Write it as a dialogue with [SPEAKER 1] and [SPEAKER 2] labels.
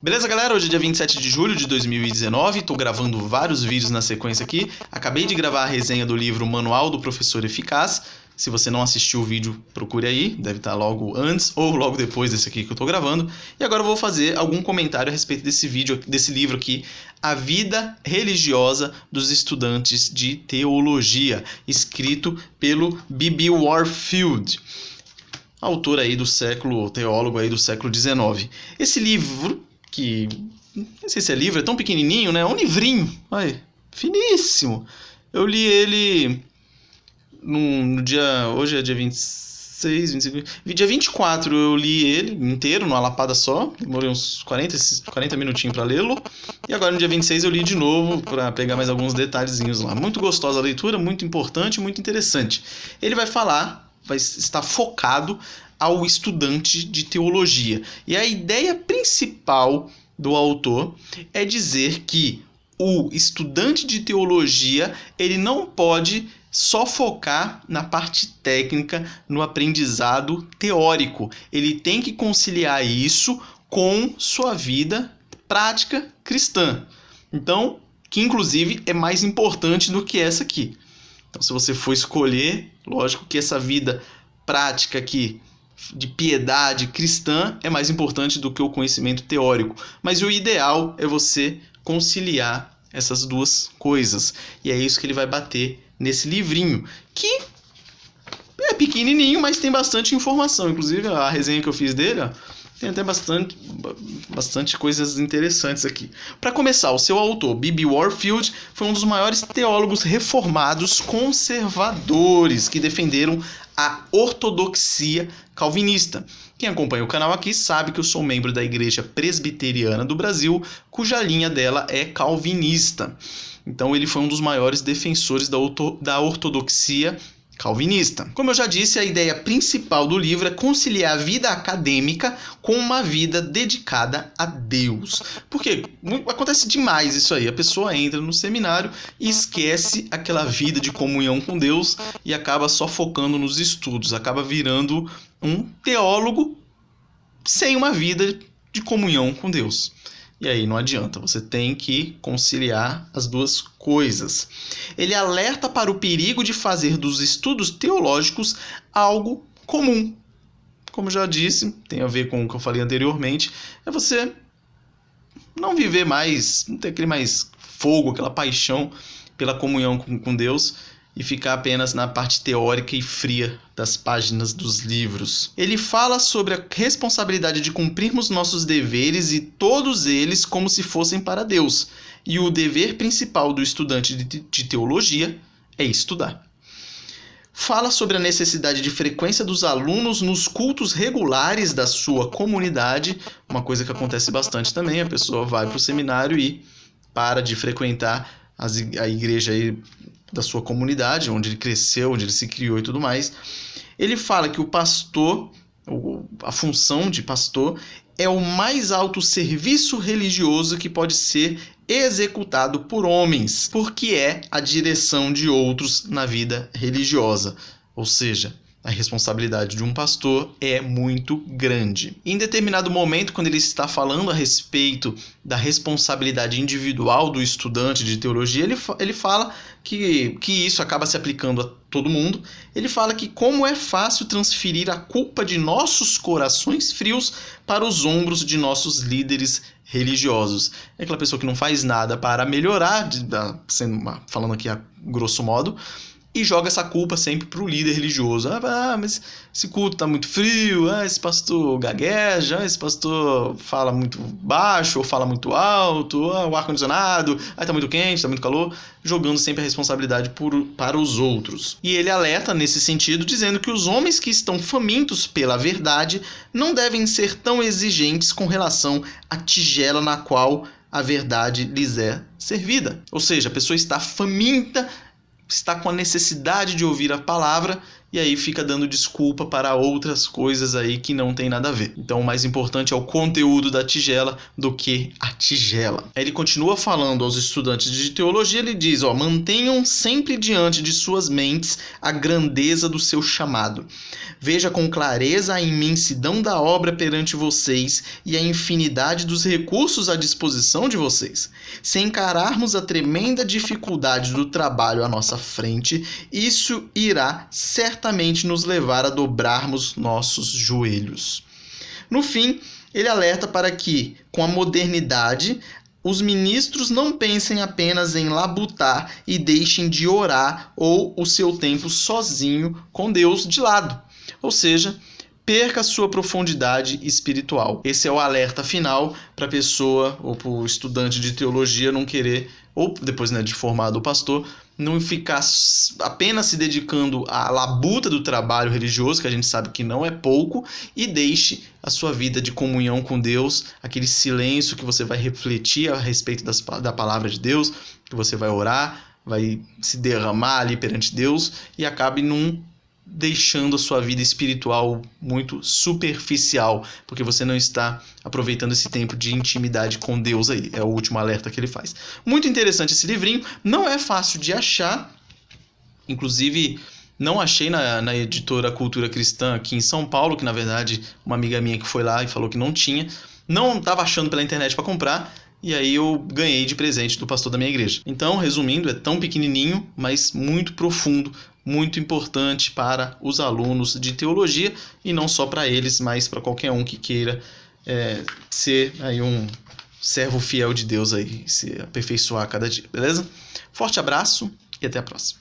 [SPEAKER 1] Beleza, galera? Hoje é dia 27 de julho de 2019, tô gravando vários vídeos na sequência aqui. Acabei de gravar a resenha do livro Manual do Professor Eficaz. Se você não assistiu o vídeo, procure aí, deve estar logo antes ou logo depois desse aqui que eu tô gravando. E agora eu vou fazer algum comentário a respeito desse livro aqui, A Vida Religiosa dos Estudantes de Teologia, escrito pelo B.B. Warfield, autor aí teólogo aí do século XIX. Esse livro, que não sei se é livro, é tão pequenininho, né? É um livrinho, olha, finíssimo. Eu li ele no dia... Hoje é dia 26, 25... Dia 24 eu li ele inteiro, numa lapada só. Demorei uns 40 minutinhos para lê-lo. E agora no dia 26 eu li de novo para pegar mais alguns detalhezinhos lá. Muito gostosa a leitura, muito importante, muito interessante. Ele vai estar focado ao estudante de teologia. E a ideia principal do autor é dizer que o estudante de teologia, ele não pode só focar na parte técnica, no aprendizado teórico. Ele tem que conciliar isso com sua vida prática cristã. Então, que inclusive é mais importante do que essa aqui. Então, se você for escolher, lógico que essa vida prática aqui de piedade cristã é mais importante do que o conhecimento teórico. Mas o ideal é você conciliar essas duas coisas. E é isso que ele vai bater nesse livrinho, que é pequenininho, mas tem bastante informação. Inclusive, a resenha que eu fiz dele, ó, tem até bastante coisas interessantes aqui. Para começar, o seu autor, B.B. Warfield, foi um dos maiores teólogos reformados conservadores que defenderam a ortodoxia calvinista. Quem acompanha o canal aqui sabe que eu sou membro da Igreja Presbiteriana do Brasil, cuja linha dela é calvinista. Então ele foi um dos maiores defensores da ortodoxia calvinista. Como eu já disse, a ideia principal do livro é conciliar a vida acadêmica com uma vida dedicada a Deus. Porque acontece demais isso aí. A pessoa entra no seminário e esquece aquela vida de comunhão com Deus e acaba só focando nos estudos. Acaba virando um teólogo sem uma vida de comunhão com Deus. E aí não adianta, você tem que conciliar as duas coisas. Ele alerta para o perigo de fazer dos estudos teológicos algo comum. Como já disse, tem a ver com o que eu falei anteriormente, é você não viver mais, não ter aquele mais fogo, aquela paixão pela comunhão com Deus e ficar apenas na parte teórica e fria das páginas dos livros. Ele fala sobre a responsabilidade de cumprirmos nossos deveres e todos eles como se fossem para Deus. E o dever principal do estudante de teologia é estudar. Fala sobre a necessidade de frequência dos alunos nos cultos regulares da sua comunidade, uma coisa que acontece bastante também, a pessoa vai para o seminário e para de frequentar a igreja aí da sua comunidade, onde ele cresceu, onde ele se criou e tudo mais. Ele fala que o pastor, a função de pastor, é o mais alto serviço religioso que pode ser executado por homens, porque é a direção de outros na vida religiosa. Ou seja, a responsabilidade de um pastor é muito grande. Em determinado momento, quando ele está falando a respeito da responsabilidade individual do estudante de teologia, ele fala que isso acaba se aplicando a todo mundo. Ele fala que como é fácil transferir a culpa de nossos corações frios para os ombros de nossos líderes religiosos. É aquela pessoa que não faz nada para melhorar, falando aqui a grosso modo, e joga essa culpa sempre para o líder religioso. Mas esse culto está muito frio, esse pastor gagueja, esse pastor fala muito baixo ou fala muito alto, o ar-condicionado, está muito quente, está muito calor, jogando sempre a responsabilidade para os outros. E ele alerta nesse sentido, dizendo que os homens que estão famintos pela verdade não devem ser tão exigentes com relação à tigela na qual a verdade lhes é servida. Ou seja, a pessoa está faminta, está com a necessidade de ouvir a palavra e aí fica dando desculpa para outras coisas aí que não tem nada a ver. Então o mais importante é o conteúdo da tigela do que a tigela. Aí ele continua falando aos estudantes de teologia, ele diz, mantenham sempre diante de suas mentes a grandeza do seu chamado. Veja com clareza a imensidão da obra perante vocês e a infinidade dos recursos à disposição de vocês. Se encararmos a tremenda dificuldade do trabalho à nossa frente, isso irá certamente nos levar a dobrarmos nossos joelhos. No fim, ele alerta para que, com a modernidade, os ministros não pensem apenas em labutar e deixem de orar ou o seu tempo sozinho com Deus de lado. Ou seja, perca a sua profundidade espiritual. Esse é o alerta final para a pessoa ou para o estudante de teologia não querer, ou depois de formado o pastor, não ficar apenas se dedicando à labuta do trabalho religioso, que a gente sabe que não é pouco, e deixe a sua vida de comunhão com Deus, aquele silêncio que você vai refletir a respeito da palavra de Deus, que você vai orar, vai se derramar ali perante Deus e acabe deixando a sua vida espiritual muito superficial, porque você não está aproveitando esse tempo de intimidade com Deus aí. É o último alerta que ele faz. Muito interessante esse livrinho, não é fácil de achar, inclusive não achei na editora Cultura Cristã aqui em São Paulo, que na verdade uma amiga minha que foi lá e falou que não tinha, não estava achando pela internet para comprar, e aí eu ganhei de presente do pastor da minha igreja. Então, resumindo, é tão pequenininho, mas muito profundo, muito importante para os alunos de teologia, e não só para eles, mas para qualquer um que queira ser aí um servo fiel de Deus aí, se aperfeiçoar a cada dia, beleza? Forte abraço e até a próxima.